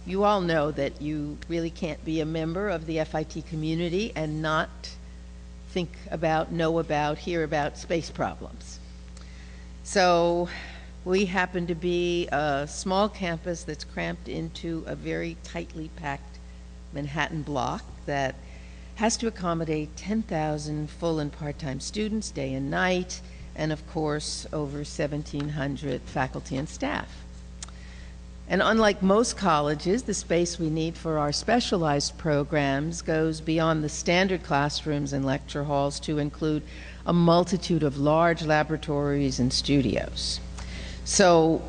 You all know that you really can't be a member of the FIT community and not think about, know about, hear about space problems. So we happen to be a small campus that's cramped into a very tightly packed Manhattan block that has to accommodate 10,000 full and part-time students day and night, and of course over 1,700 faculty and staff. And unlike most colleges, the space we need for our specialized programs goes beyond the standard classrooms and lecture halls to include a multitude of large laboratories and studios. So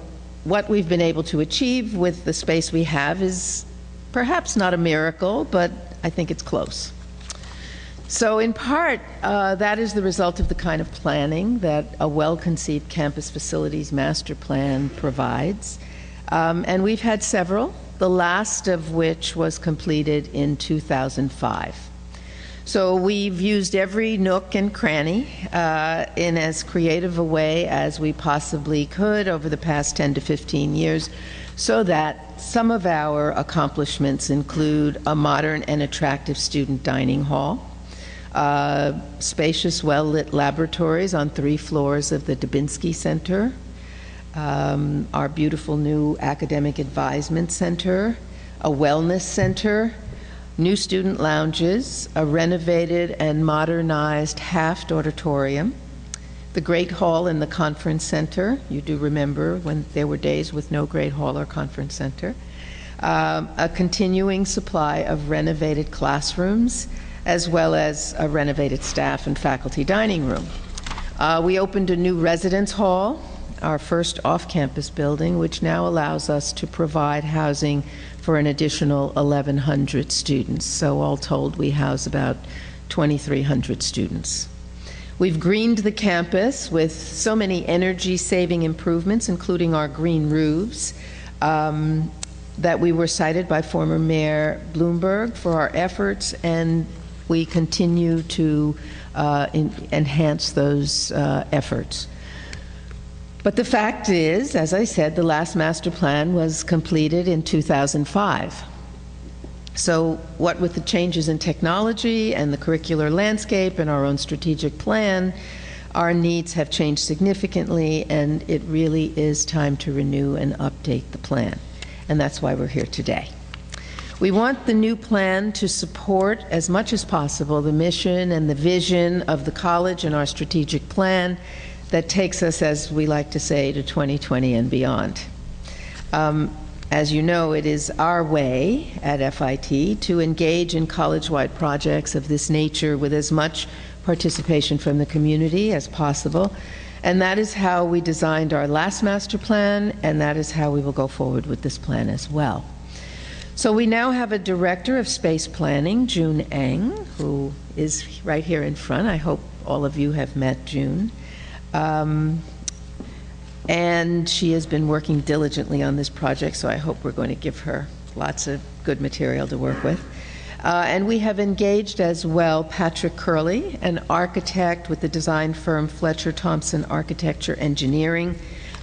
what we've been able to achieve with the space we have is perhaps not a miracle, but I think it's close. So in part, that is the result of the kind of planning that a well-conceived campus facilities master plan provides. And we've had several, the last of which was completed in 2005. So we've used every nook and cranny in as creative a way as we possibly could over the past 10 to 15 years, so that some of our accomplishments include a modern and attractive student dining hall, spacious, well-lit laboratories on 3 floors of the Dubinsky Center, our beautiful new academic advisement center, a wellness center, new student lounges, a renovated and modernized Haft auditorium, the Great Hall in the Conference Center. You do remember when there were days with no Great Hall or Conference Center. A continuing supply of renovated classrooms, as well as a renovated staff and faculty dining room. We opened a new residence hall, our first off-campus building, which now allows us to provide housing for an additional 1,100 students. So all told, we house about 2,300 students. We've greened the campus with so many energy-saving improvements, including our green roofs, that we were cited by former Mayor Bloomberg for our efforts, and we continue to enhance those efforts. But the fact is, as I said, the last master plan was completed in 2005. So what with the changes in technology and the curricular landscape and our own strategic plan, our needs have changed significantly, and it really is time to renew and update the plan. And that's why we're here today. We want the new plan to support as much as possible the mission and the vision of the college and our strategic plan that takes us, as we like to say, to 2020 and beyond. As you know, it is our way at FIT to engage in college-wide projects of this nature with as much participation from the community as possible. And that is how we designed our last master plan, and that is how we will go forward with this plan as well. So we now have a director of space planning, June Eng, who is right here in front. I hope all of you have met June. And she has been working diligently on this project, so I hope we're going to give her lots of good material to work with. And we have engaged as well Patrick Curley, an architect with the design firm Fletcher Thompson Architecture Engineering,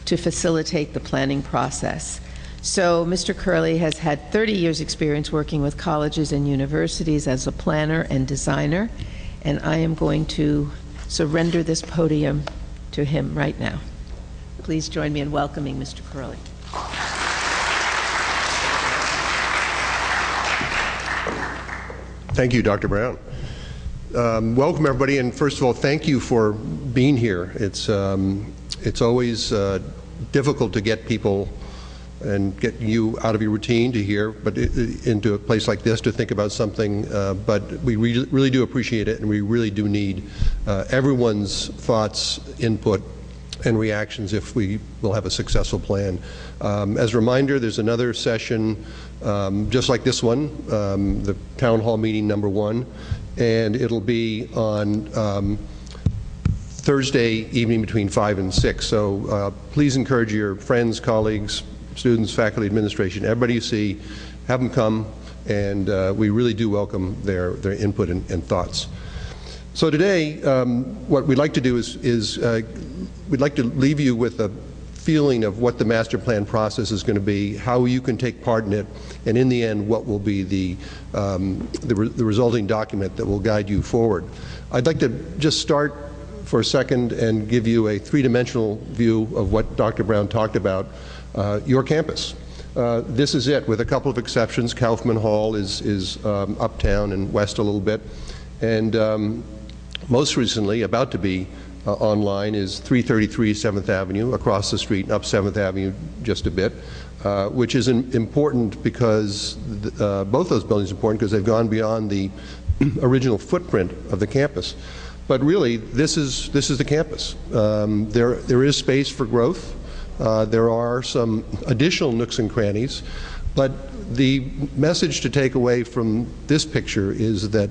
to facilitate the planning process. So Mr. Curley has had 30 years experience working with colleges and universities as a planner and designer, and I am going to surrender this podium to him right now. Please join me in welcoming Mr. Curley. Thank you, Dr. Brown. Welcome, everybody, and first of all, thank you for being here. It's always difficult to get people and get you out of your routine to here, but into a place like this to think about something. But we really do appreciate it, and we really do need everyone's thoughts, input, and reactions if we will have a successful plan. As a reminder, there's another session just like this one, the Town Hall meeting #1, and it'll be on Thursday evening between 5 and 6. So please encourage your friends, colleagues, students, faculty, administration, everybody you see, have them come, and we really do welcome their input and thoughts. So today, what we'd like to do is we'd like to leave you with feeling of what the master plan process is going to be, how you can take part in it, and in the end, what will be the resulting document that will guide you forward. I'd like to just start for a second and give you a three-dimensional view of what Dr. Brown talked about, your campus. This is it, with a couple of exceptions. Kaufman Hall is uptown and west a little bit. And most recently, about to be online, is 333 7th Avenue, across the street and up 7th Avenue just a bit, which is important because both those buildings are important because they've gone beyond the original footprint of the campus. But really, this is the campus. There is space for growth. There are some additional nooks and crannies, but the message to take away from this picture is that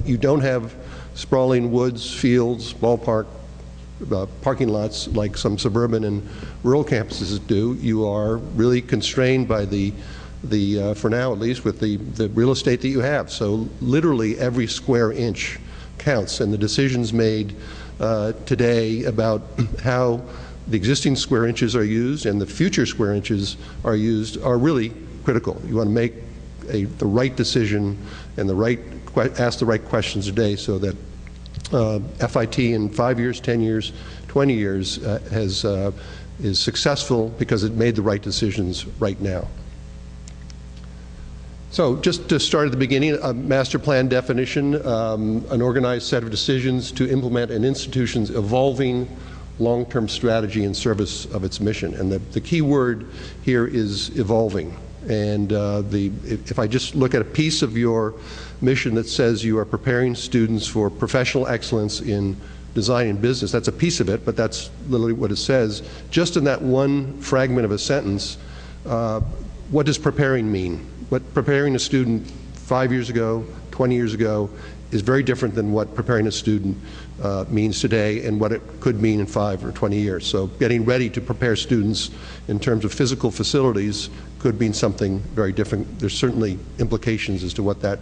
you don't have sprawling woods, fields, ballpark, parking lots like some suburban and rural campuses do. You are really constrained by for now at least, with the real estate that you have. So literally every square inch counts, and the decisions made today about how the existing square inches are used and the future square inches are used are really critical. You want to make the right decision and ask the right questions today so that FIT in 5 years, 10 years, 20 years is successful because it made the right decisions right now. So just to start at the beginning, a master plan definition, an organized set of decisions to implement an institution's evolving long-term strategy in service of its mission. And the key word here is evolving. And if I just look at a piece of your mission that says you are preparing students for professional excellence in design and business, that's a piece of it, but that's literally what it says. Just in that one fragment of a sentence, what does preparing mean? What preparing a student 5 years ago, 20 years ago, is very different than what preparing a student means today and what it could mean in 5 or 20 years. So getting ready to prepare students in terms of physical facilities could mean something very different. There's certainly implications as to what that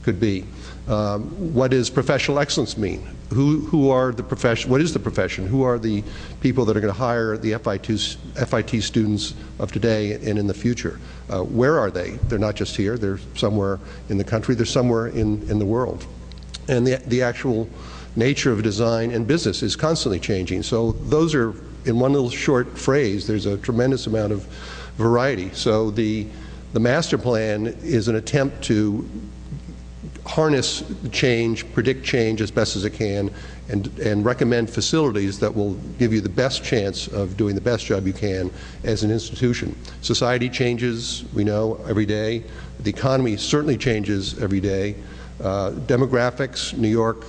could be. What does professional excellence mean? Who are the profession? What is the profession? Who are the people that are going to hire the FIT students of today and in the future? Where are they? They're not just here. They're somewhere in the country. They're somewhere in the world. And the actual nature of design and business is constantly changing. So those are, in one little short phrase, there's a tremendous amount of variety. So the master plan is an attempt to harness change, predict change as best as it can, and recommend facilities that will give you the best chance of doing the best job you can as an institution. Society changes, we know, every day. The economy certainly changes every day. Demographics, New York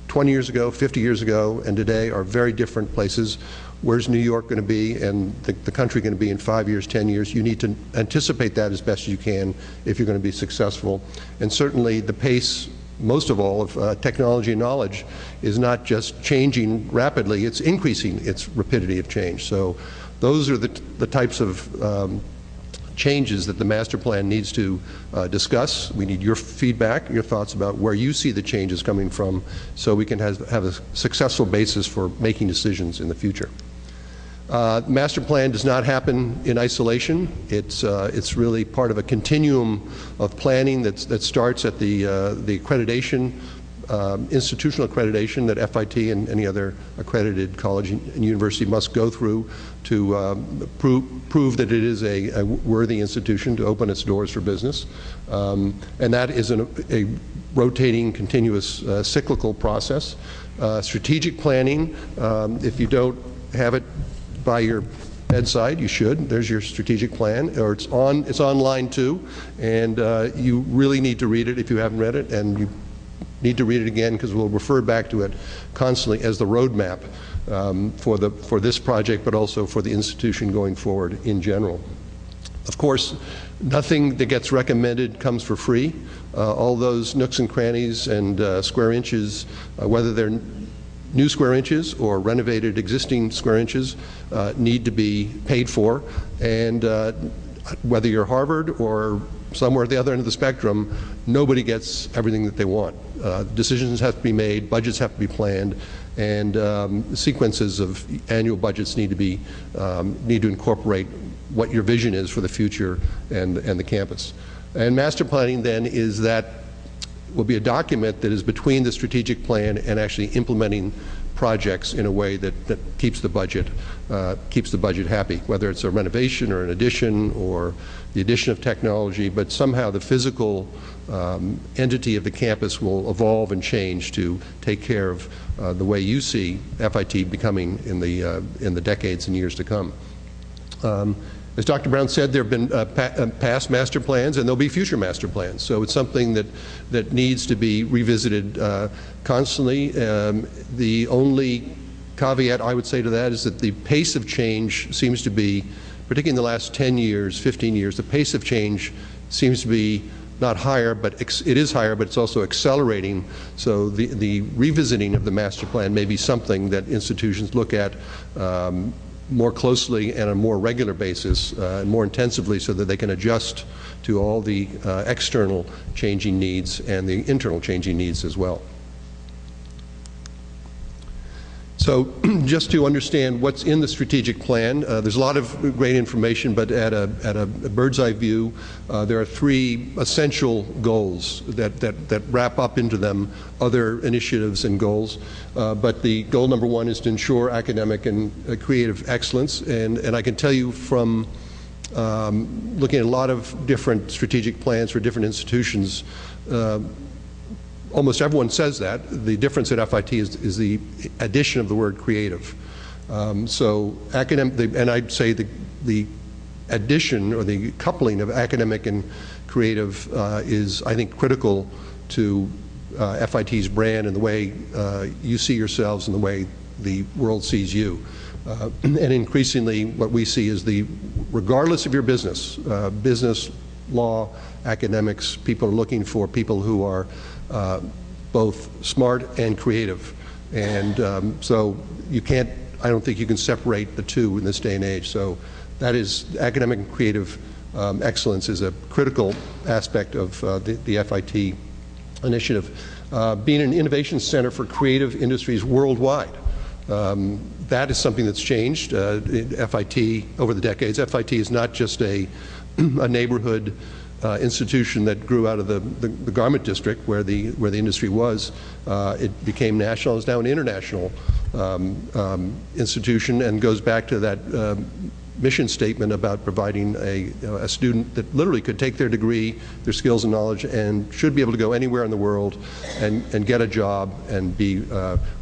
20 years ago, 50 years ago, and today are very different places. Where's New York going to be and the country going to be in 5 years, 10 years? You need to anticipate that as best as you can if you're going to be successful. And certainly the pace, most of all, of technology and knowledge is not just changing rapidly, it's increasing its rapidity of change. So those are the types of changes that the master plan needs to discuss. We need your feedback, your thoughts about where you see the changes coming from so we can have a successful basis for making decisions in the future. Master plan does not happen in isolation. It's really part of a continuum of planning that starts at the accreditation, institutional accreditation that FIT and any other accredited college and university must go through to prove that it is a worthy institution to open its doors for business. And that is a rotating, continuous, cyclical process. Strategic planning, if you don't have it by your bedside, you should. There's your strategic plan, or it's online too, and you really need to read it if you haven't read it, and you need to read it again because we'll refer back to it constantly as the roadmap for this project, but also for the institution going forward in general. Of course, nothing that gets recommended comes for free. All those nooks and crannies and square inches, whether they're new square inches or renovated existing square inches, need to be paid for. And whether you're Harvard or somewhere at the other end of the spectrum, nobody gets everything that they want. Decisions have to be made, budgets have to be planned, and sequences of annual budgets need to incorporate what your vision is for the future and the campus. And master planning then will be a document that is between the strategic plan and actually implementing projects in a way that keeps the budget happy, whether it's a renovation or an addition or the addition of technology, but somehow the physical entity of the campus will evolve and change to take care of the way you see FIT becoming in the decades and years to come. As Dr. Brown said, there have been past master plans and there'll be future master plans. So it's something that needs to be revisited constantly. The only caveat I would say to that is that the pace of change seems to be, particularly in the last 10 years, 15 years, the pace of change seems to be not higher, but it is higher, but it's also accelerating. So the revisiting of the master plan may be something that institutions look at more closely and on a more regular basis and more intensively so that they can adjust to all the external changing needs and the internal changing needs as well. So just to understand what's in the strategic plan, there's a lot of great information, but at a bird's eye view, there are three essential goals that wrap up into them other initiatives and goals. But the goal number one is to ensure academic and creative excellence. And I can tell you from looking at a lot of different strategic plans for different institutions, almost everyone says that. The difference at FIT is the addition of the word creative. So academic, and I'd say the addition or the coupling of academic and creative is, I think, critical to FIT's brand and the way you see yourselves and the way the world sees you. And increasingly what we see is regardless of your business, business, law, academics, people are looking for people who are both smart and creative. And so I don't think you can separate the two in this day and age. So that is, academic and creative excellence is a critical aspect of the FIT initiative. Being an innovation center for creative industries worldwide. That is something that's changed. FIT, over the decades, FIT is not just a neighborhood institution that grew out of the garment district where the industry was. It became national. It's now an international institution and goes back to that mission statement about providing a student that literally could take their degree, their skills and knowledge, and should be able to go anywhere in the world and get a job and be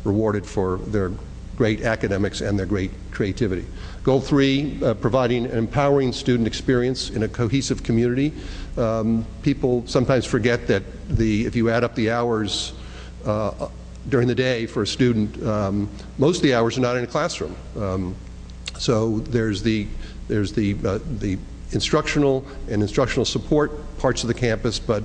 rewarded for their great academics and their great creativity. Goal 3, providing an empowering student experience in a cohesive community. People sometimes forget that if you add up the hours during the day for a student, most of the hours are not in a classroom. So there's the instructional and instructional support parts of the campus, but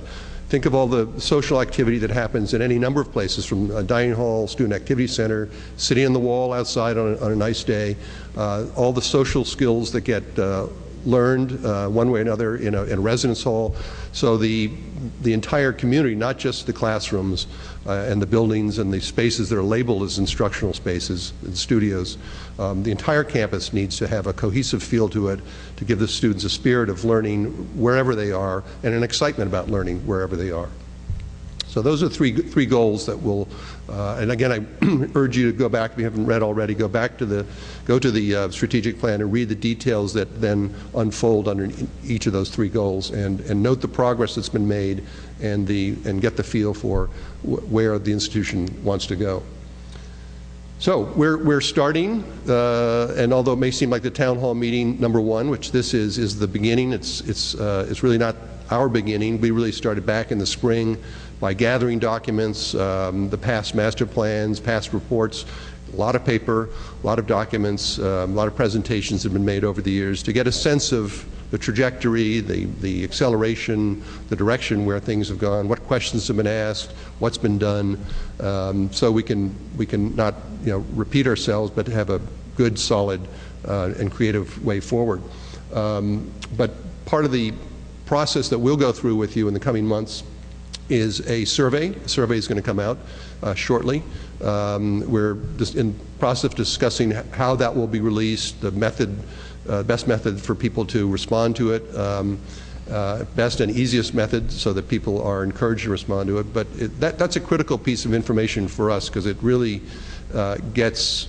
think of all the social activity that happens in any number of places, from a dining hall, student activity center, sitting on the wall outside on a nice day, all the social skills that get learned one way or another in a residence hall. So the entire community, not just the classrooms and the buildings and the spaces that are labeled as instructional spaces and studios, the entire campus needs to have a cohesive feel to it to give the students a spirit of learning wherever they are and an excitement about learning wherever they are. So those are three goals that will, and again, I urge you to go back, if you haven't read already, go to the strategic plan and read the details that then unfold under each of those three goals, and note the progress that's been made and get the feel for where the institution wants to go. So we're starting, and although it may seem like the town hall meeting number 1, which this is the beginning, it's really not our beginning. We really started back in the spring by gathering documents, the past master plans, past reports, a lot of paper, a lot of documents, a lot of presentations have been made over the years to get a sense of the trajectory, the acceleration, the direction where things have gone, what questions have been asked, what's been done, so we can not repeat ourselves, but have a good, solid, and creative way forward. But part of the process that we'll go through with you in the coming months is a survey. A survey is going to come out. shortly. We're just in the process of discussing how that will be released, the method, best method for people to respond to it, best and easiest method so that people are encouraged to respond to it. But that's a critical piece of information for us because it really gets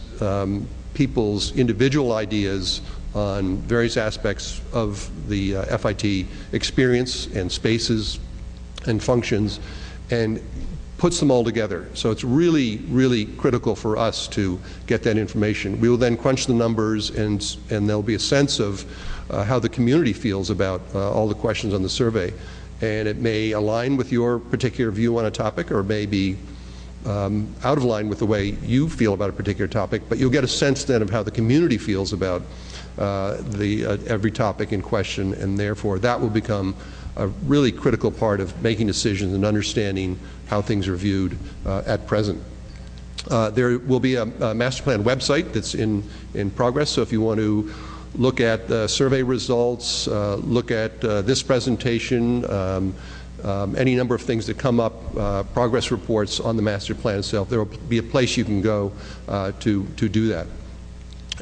people's individual ideas on various aspects of the FIT experience and spaces and functions and puts them all together. So it's really, really critical for us to get that information. We will then crunch the numbers and there'll be a sense of how the community feels about all the questions on the survey. And it may align with your particular view on a topic or may be out of line with the way you feel about a particular topic, but you'll get a sense then of how the community feels about every topic in question, and therefore that will become a really critical part of making decisions and understanding how things are viewed at present. There will be a master plan website that's in progress, so if you want to look at survey results, look at this presentation, any number of things that come up, progress reports on the master plan itself, there will be a place you can go to do that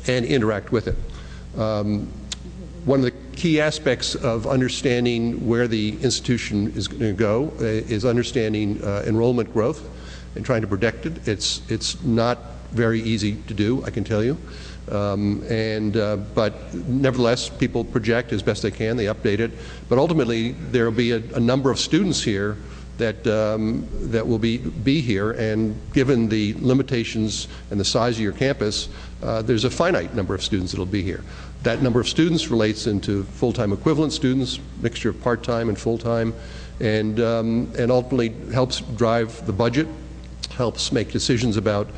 and interact with it. One of the key aspects of understanding where the institution is going to go is understanding enrollment growth and trying to predict it. It's not very easy to do, I can tell you. But nevertheless, people project as best they can, they update it. But ultimately, there will be a number of students here that will be here, and given the limitations and the size of your campus, there's a finite number of students that will be here. That number of students relates into full-time equivalent students, mixture of part-time and full-time, and ultimately helps drive the budget, helps make decisions about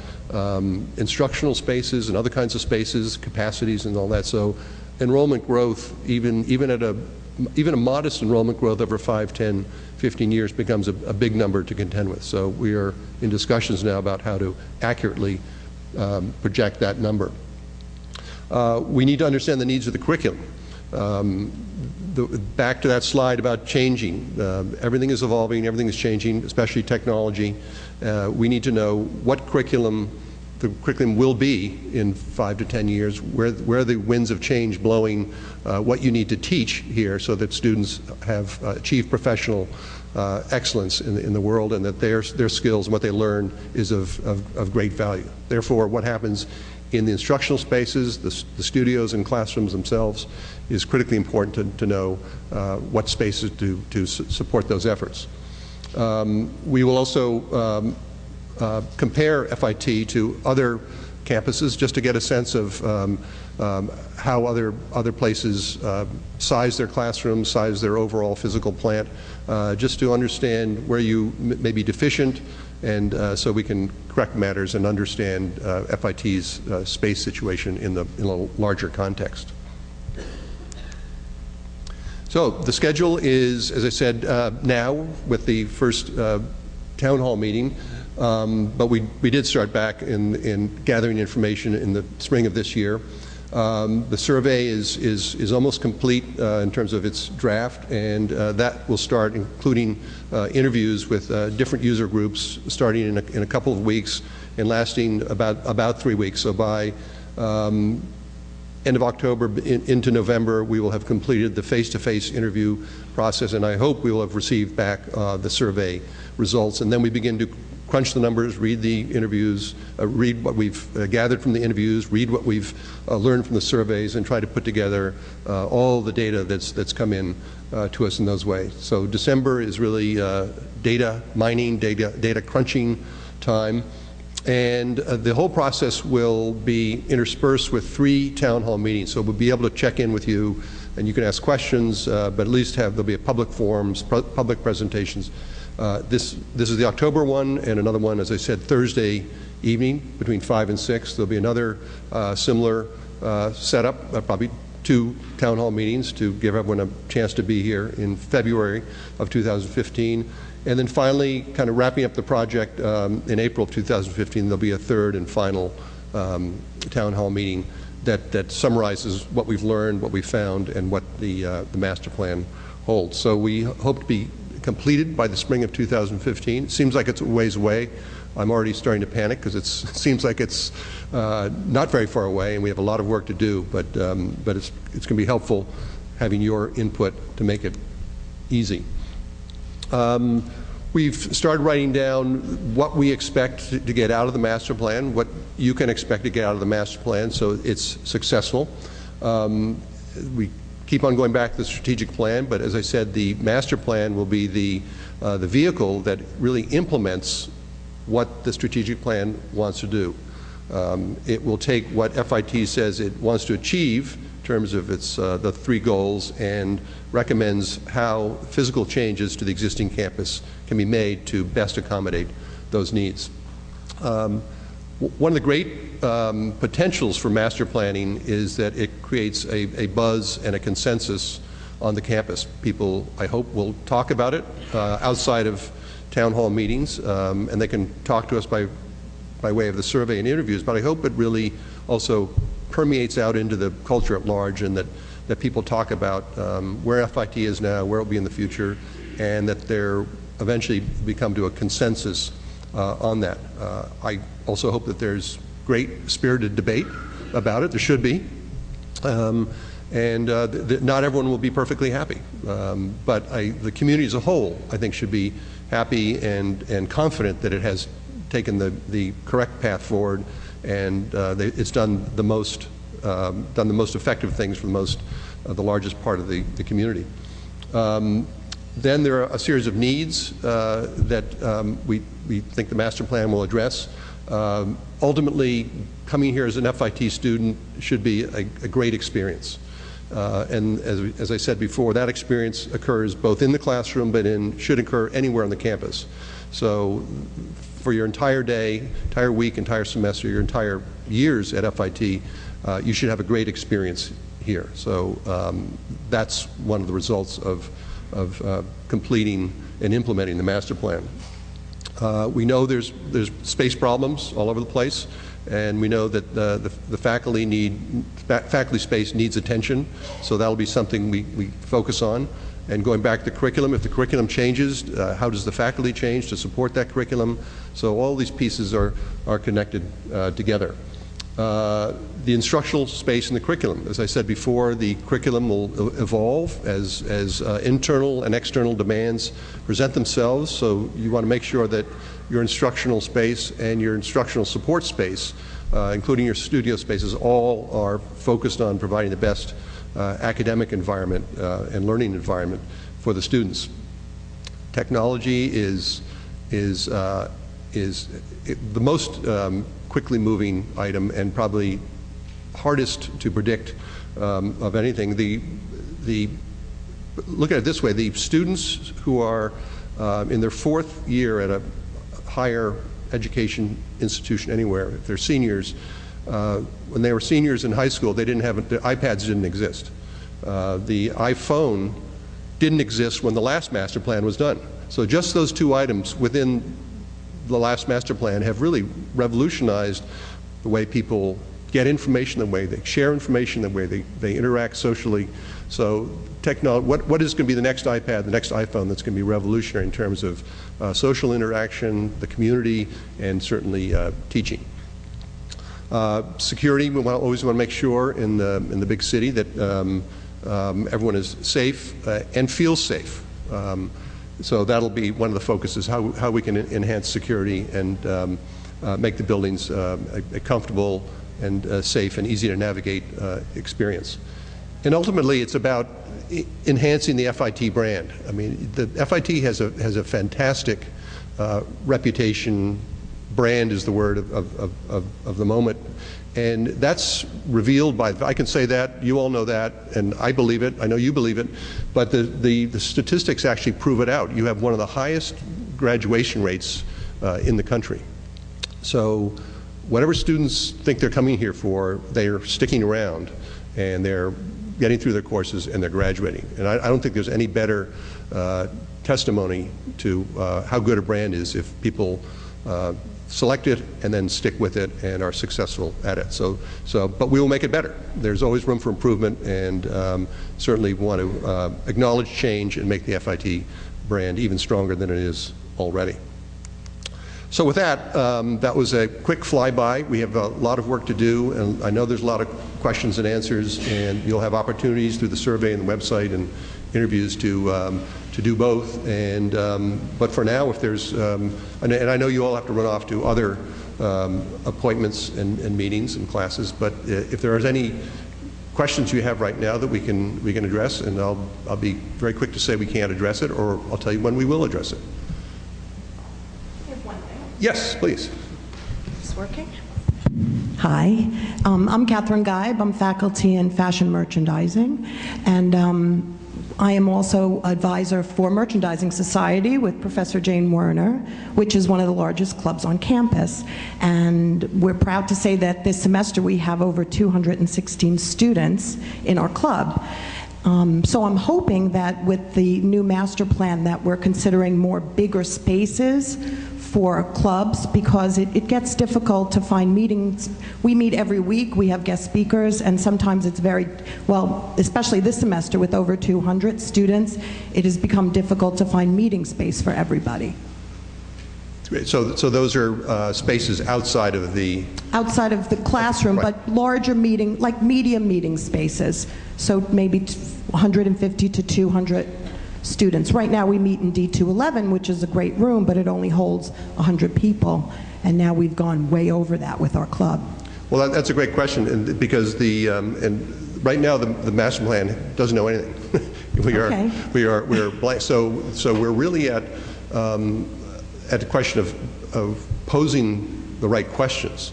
instructional spaces and other kinds of spaces, capacities and all that. So enrollment growth, even a modest enrollment growth over 5, 10, 15 years becomes a big number to contend with. So we are in discussions now about how to accurately project that number. We need to understand the needs of the curriculum. Back to that slide about changing. Everything is evolving, everything is changing, especially technology. We need to know what the curriculum will be in 5 to 10 years, where the winds of change blowing, what you need to teach here so that students have achieved professional excellence in the world, and that their skills and what they learn is of great value. Therefore, what happens in the instructional spaces, the studios and classrooms themselves, is critically important to know what spaces to support those efforts. We will also compare FIT to other campuses just to get a sense of how other places size their classrooms, size their overall physical plant, just to understand where you may be deficient, and so we can correct matters and understand FIT's space situation in a larger context. So the schedule is, as I said, now with the first town hall meeting, but we did start back in gathering information in the spring of this year. The survey is almost complete in terms of its draft, and that will start including interviews with different user groups starting in a couple of weeks and lasting about 3 weeks. So by end of October into November, we will have completed the face-to-face interview process, and I hope we will have received back the survey results, and then we begin to crunch the numbers, read the interviews, read what we've gathered from the interviews, read what we've learned from the surveys, and try to put together all the data that's come in to us in those ways. So December is really data mining, data crunching time, and the whole process will be interspersed with 3 town hall meetings. So we'll be able to check in with you, and you can ask questions, but at least there'll be a public forums, public presentations. This is the October one, and another one, as I said, Thursday evening between 5 and 6. There'll be another similar setup, probably 2 town hall meetings to give everyone a chance to be here in February of 2015. And then finally, kind of wrapping up the project in April of 2015, there'll be a 3rd and final town hall meeting that summarizes what we've learned, what we've found, and what the master plan holds. So we hope to be completed by the spring of 2015. It seems like it's a ways away, I'm already starting to panic because it seems like it's not very far away, and we have a lot of work to do. But it's going to be helpful having your input to make it easy. We've started writing down what we expect to get out of the master plan, what you can expect to get out of the master plan, so it's successful. We keep on going back to the strategic plan, but as I said, the master plan will be the vehicle that really implements what the strategic plan wants to do. It will take what FIT says it wants to achieve in terms of its the 3 goals, and recommends how physical changes to the existing campus can be made to best accommodate those needs. One of the great potentials for master planning is that it creates a buzz and a consensus on the campus. People, I hope, will talk about it outside of town hall meetings, and they can talk to us by way of the survey and interviews, but I hope it really also permeates out into the culture at large, and that people talk about where FIT is now, where it will be in the future, and that there eventually become to a consensus on that. I also hope that there's great spirited debate about it. There should be. Not everyone will be perfectly happy. But the community as a whole, I think, should be happy and confident that it has taken the correct path forward, and it's done the most effective things for the largest part of the community. Then there are a series of needs that we think the master plan will address. Ultimately, coming here as an FIT student should be a great experience. And as I said before, that experience occurs both in the classroom, but should occur anywhere on the campus. So for your entire day, entire week, entire semester, your entire years at FIT, you should have a great experience here. So that's one of the results of completing and implementing the master plan. We know there's space problems all over the place, and we know that the faculty space needs attention, so that'll be something we focus on. And going back to curriculum, if the curriculum changes, how does the faculty change to support that curriculum? So all these pieces are connected together. The instructional space in the curriculum. As I said before, the curriculum will evolve as internal and external demands present themselves, so you want to make sure that your instructional space and your instructional support space, including your studio spaces, all are focused on providing the best academic environment and learning environment for the students. Technology is the most quickly moving item, and probably hardest to predict of anything. Look at it this way: the students who are in their 4th year at a higher education institution anywhere, if they're seniors, when they were seniors in high school, the iPads didn't exist. The iPhone didn't exist when the last master plan was done. So just those 2 items within the last master plan have really revolutionized the way people get information, the way they share information, the way they interact socially. So technology, what is going to be the next iPad, the next iPhone that's going to be revolutionary in terms of social interaction, the community, and certainly teaching. Security, we always want to make sure in the big city that everyone is safe and feels safe. So that'll be one of the focuses, how we can enhance security and make the buildings a comfortable and safe and easy to navigate experience. And ultimately, it's about enhancing the FIT brand. I mean, the FIT has a fantastic reputation. Brand is the word of the moment, and that's revealed by, I can say that, you all know that, and I believe it, I know you believe it, but the statistics actually prove it out. You have one of the highest graduation rates in the country. So whatever students think they're coming here for, they're sticking around, and they're getting through their courses, and they're graduating. And I don't think there's any better testimony to how good a brand is if people select it and then stick with it and are successful at it. But we will make it better. There's always room for improvement, and certainly want to acknowledge change and make the FIT brand even stronger than it is already. So with that, that was a quick flyby. We have a lot of work to do, and I know there's a lot of questions and answers, and you'll have opportunities through the survey and the website and interviews to do both. And but for now, if there's, and I know you all have to run off to other appointments and meetings and classes, but if there is any questions you have right now that we can address, and I'll be very quick to say we can't address it, or I'll tell you when we will address it. Yes, please. Is this working? Hi, I'm Catherine Geib. I'm faculty in fashion merchandising, and I am also advisor for Merchandising Society with Professor Jane Werner, which is one of the largest clubs on campus. And we're proud to say that this semester we have over 216 students in our club. So I'm hoping that with the new master plan that we're considering more bigger spaces for clubs, because it gets difficult to find meetings. We meet every week, we have guest speakers, and sometimes it's very, well, especially this semester with over 200 students, it has become difficult to find meeting space for everybody. So those are spaces outside of the... Outside of the classroom, right. But larger meeting, like medium meeting spaces. So maybe 150 to 200 students. Right now we meet in D211, which is a great room, but it only holds 100 people. And now we've gone way over that with our club. Well, that's a great question, and because and right now the master plan doesn't know anything. we're blank. So we're really at the question of posing the right questions,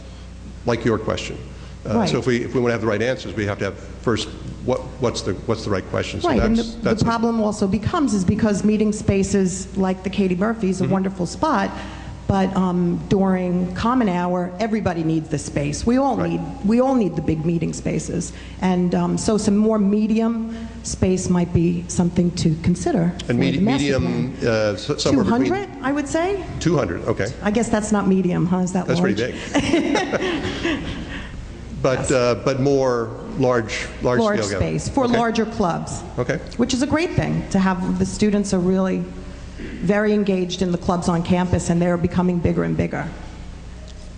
like your question. Right. So if we want to have the right answers, we have to have first what's the right questions. Right, So and the problem also becomes is because meeting spaces like the Katie Murphy is a wonderful spot, but during common hour, everybody needs the space. We all need the big meeting spaces, and so some more medium space might be something to consider. And medium, somewhere 200, between I would say. 200, okay. I guess that's not medium, huh? Is that That's large? pretty big. But more large scale space for larger clubs. Okay. Which is a great thing to have. The students are really very engaged in the clubs on campus, and they're becoming bigger and bigger.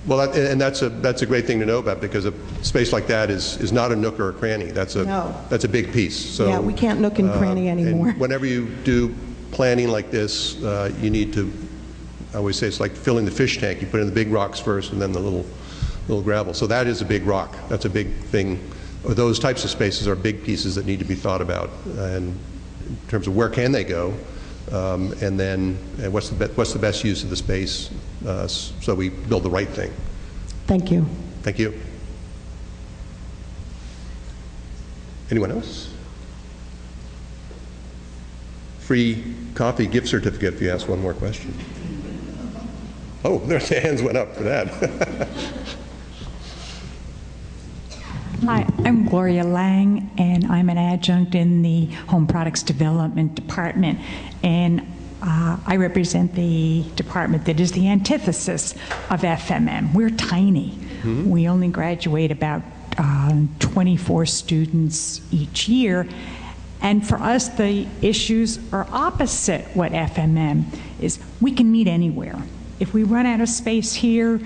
Well, and that's a great thing to know about, because a space like that is not a nook or a cranny. That's a big piece. So yeah, we can't nook and cranny anymore. And whenever you do planning like this, you need to. I always say it's like filling the fish tank. You put in the big rocks first, and then the little gravel. So that is a big rock. That's a big thing. Those types of spaces are big pieces that need to be thought about, and in terms of where can they go, and then what's the best use of the space, so we build the right thing. Thank you. Thank you. Anyone else? Free coffee gift certificate if you ask one more question. Oh, their hands went up for that. Hi, I'm Gloria Lang, and I'm an adjunct in the Home Products Development Department, and I represent the department that is the antithesis of FMM. We're tiny. We only graduate about 24 students each year, and for us the issues are opposite what FMM is. We can meet anywhere. If we run out of space here,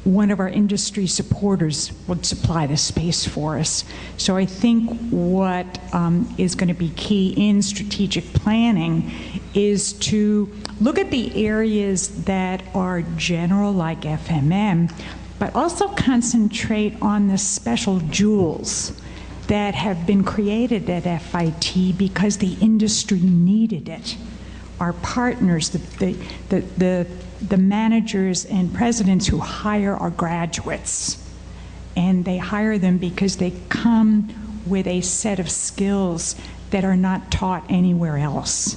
one of our industry supporters would supply the space for us. So I think what is going to be key in strategic planning is to look at the areas that are general, like FMM, but also concentrate on the special jewels that have been created at FIT because the industry needed it. Our partners, the managers and presidents who hire our graduates, and they hire them because they come with a set of skills that are not taught anywhere else.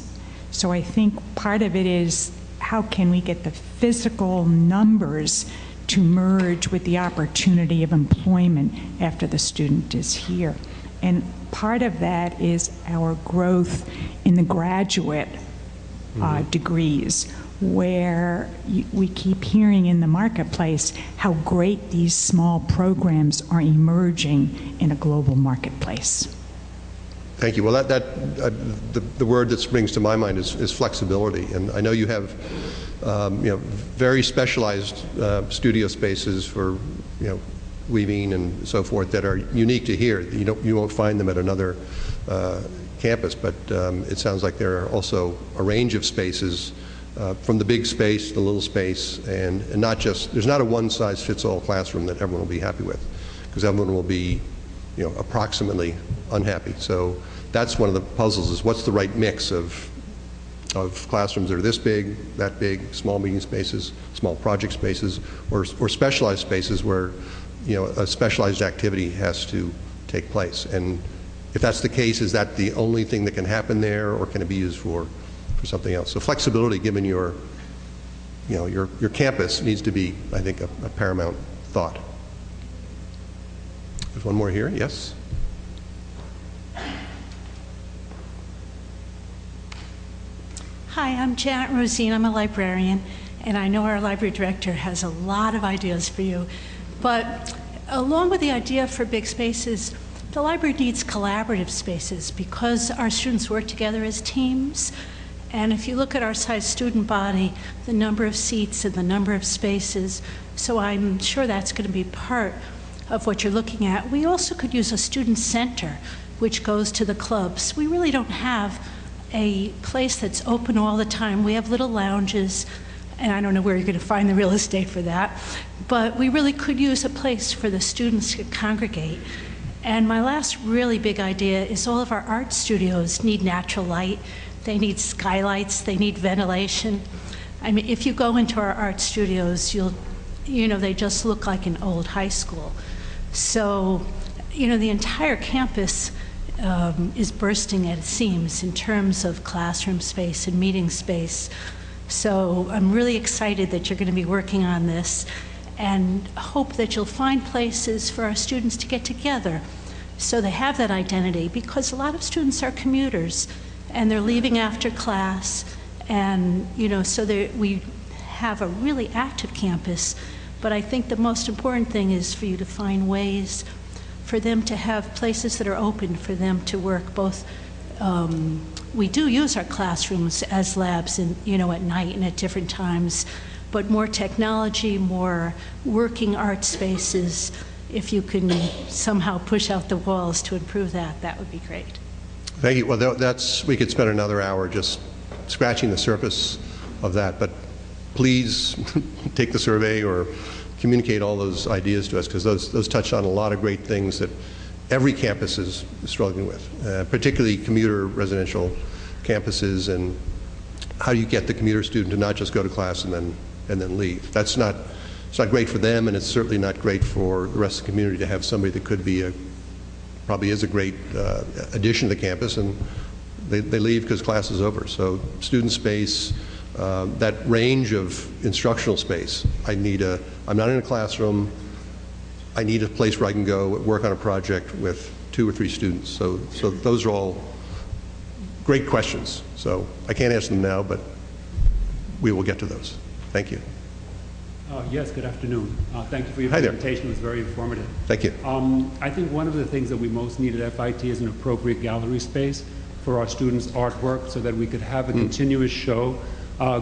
So I think part of it is how can we get the physical numbers to merge with the opportunity of employment after the student is here. And part of that is our growth in the graduate degrees, where we keep hearing in the marketplace how great these small programs are emerging in a global marketplace. Thank you. Well, the word that springs to my mind is flexibility, and I know you have very specialized studio spaces for, weaving and so forth that are unique to here. You won't find them at another campus, but it sounds like there are also a range of spaces from the big space, the little space, and not just, there's not a one-size-fits-all classroom that everyone will be happy with, because everyone will be, approximately unhappy. So that's one of the puzzles, is what's the right mix of classrooms that are this big, that big, small meeting spaces, small project spaces, or specialized spaces where, a specialized activity has to take place. And if that's the case, is that the only thing that can happen there, or can it be used for something else? So flexibility, given your campus, needs to be, I think, a paramount thought. There's one more here. Yes? Hi, I'm Janet Rosine. I'm a librarian, and I know our library director has a lot of ideas for you. But along with the idea for big spaces, the library needs collaborative spaces because our students work together as teams. And if you look at our size student body, the number of seats and the number of spaces, so I'm sure that's going to be part of what you're looking at. We also could use a student center, which goes to the clubs. We really don't have a place that's open all the time. We have little lounges, and I don't know where you're going to find the real estate for that, but we really could use a place for the students to congregate. And my last really big idea is all of our art studios need natural light. They need skylights, they need ventilation. I mean, if you go into our art studios, they just look like an old high school. So, the entire campus is bursting at the seams in terms of classroom space and meeting space. So I'm really excited that you're going to be working on this, and hope that you'll find places for our students to get together so they have that identity, because a lot of students are commuters and they're leaving after class, and so we have a really active campus. But I think the most important thing is for you to find ways for them to have places that are open for them to work. Both we do use our classrooms as labs, and at night and at different times, but more technology, more working art spaces. If you can somehow push out the walls to improve that, that would be great. Thank you. Well, we could spend another hour just scratching the surface of that, but please take the survey or communicate all those ideas to us, because those touch on a lot of great things that every campus is struggling with, particularly commuter residential campuses, and how do you get the commuter student to not just go to class and then leave? It's not great for them, and it's certainly not great for the rest of the community to have somebody that could be probably is a great addition to the campus, and they leave because class is over. So student space, that range of instructional space. I'm not in a classroom. I need a place where I can go work on a project with 2 or 3 students. So those are all great questions. So I can't answer them now, but we will get to those. Thank you. Yes, good afternoon. Thank you for your Hi there. presentation. It was very informative. Thank you. I think one of the things that we most need at FIT is an appropriate gallery space for our students' artwork, so that we could have a continuous show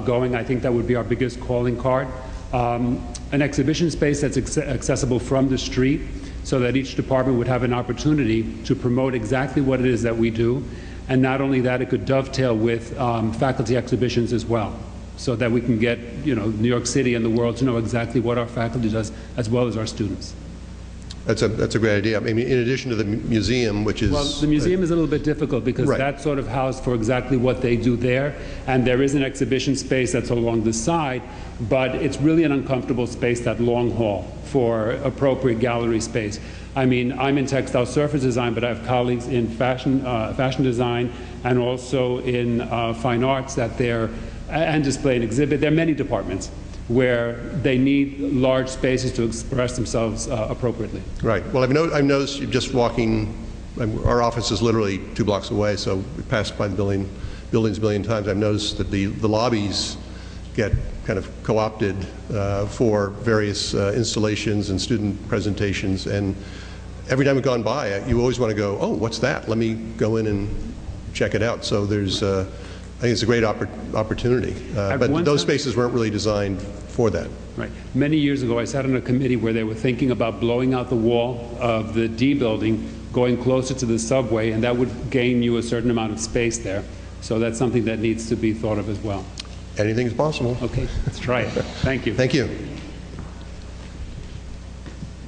going. I think that would be our biggest calling card. An exhibition space that's accessible from the street, so that each department would have an opportunity to promote exactly what it is that we do. And not only that, it could dovetail with faculty exhibitions as well, so that we can get New York City and the world to know exactly what our faculty does, as well as our students. That's a great idea. I mean, in addition to the museum, which is... Well, the museum is a little bit difficult, because Right. that's sort of housed for exactly what they do there, and there is an exhibition space that's along the side, but it's really an uncomfortable space, that long hall, for appropriate gallery space. I mean, I'm in textile surface design, but I have colleagues in fashion design, and also in fine arts and display and exhibit. There are many departments where they need large spaces to express themselves appropriately. Right. Well, I've noticed just walking, our office is literally 2 blocks away, so we pass by the buildings a million times. I've noticed that the lobbies get kind of co-opted for various installations and student presentations, and every time we've gone by, you always want to go, oh, what's that? Let me go in and check it out. So there's think it's a great opportunity. But one those time- spaces weren't really designed for that. Right. Many years ago, I sat on a committee where they were thinking about blowing out the wall of the D building, going closer to the subway, and that would gain you a certain amount of space there. So that's something that needs to be thought of as well. Anything's possible. Okay, let's try it. Thank you. Thank you.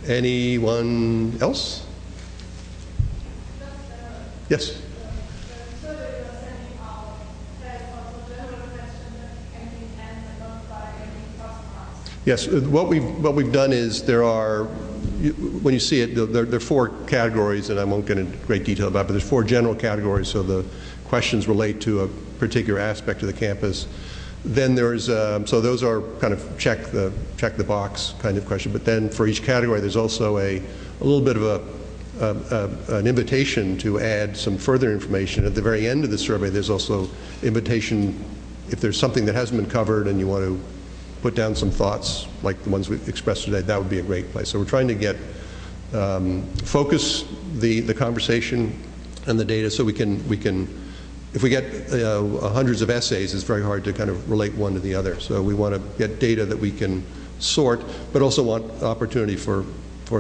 Anyone else? Yes. Yes, what we've done is when you see it, there are 4 categories, and I won't get into great detail about it, but there's 4 general categories, so the questions relate to a particular aspect of the campus. Then there's, so those are kind of check the box kind of question, but then for each category there's also a little bit of an invitation to add some further information. At the very end of the survey there's also invitation, if there's something that hasn't been covered and you want to put down some thoughts like the ones we expressed today, that would be a great place. So we're trying to get, focus the conversation and the data so we can, if we get hundreds of essays, it's very hard to kind of relate one to the other. So we want to get data that we can sort, but also want opportunity for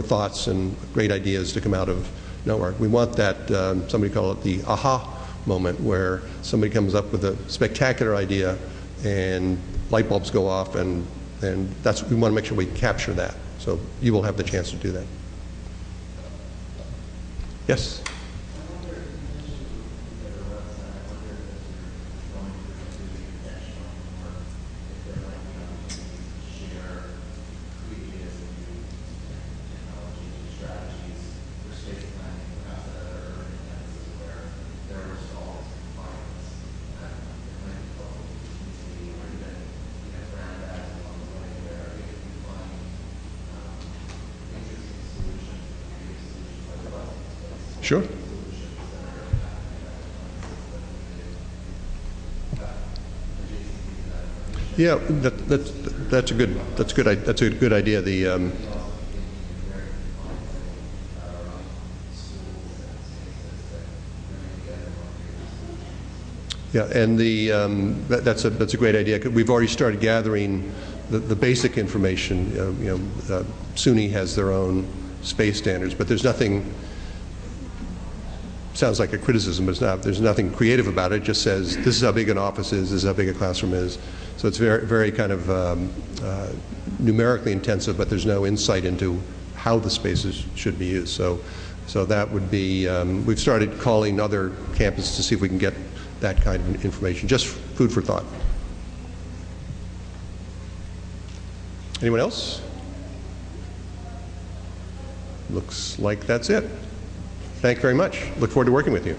thoughts and great ideas to come out of nowhere. We want that, somebody called it the aha moment, where somebody comes up with a spectacular idea and light bulbs go off, and that's, we want to make sure we capture that. So you will have the chance to do that. Yes? Sure. Yeah, that's a good idea. Yeah, and that's a great idea. We've already started gathering the basic information. SUNY has their own space standards, but there's nothing. Sounds like a criticism, but it's not. There's nothing creative about it. It just says this is how big an office is, this is how big a classroom is. So it's very, very kind of numerically intensive, but there's no insight into how the spaces should be used. So that would be. We've started calling other campuses to see if we can get that kind of information. Just food for thought. Anyone else? Looks like that's it. Thank you very much. Look forward to working with you.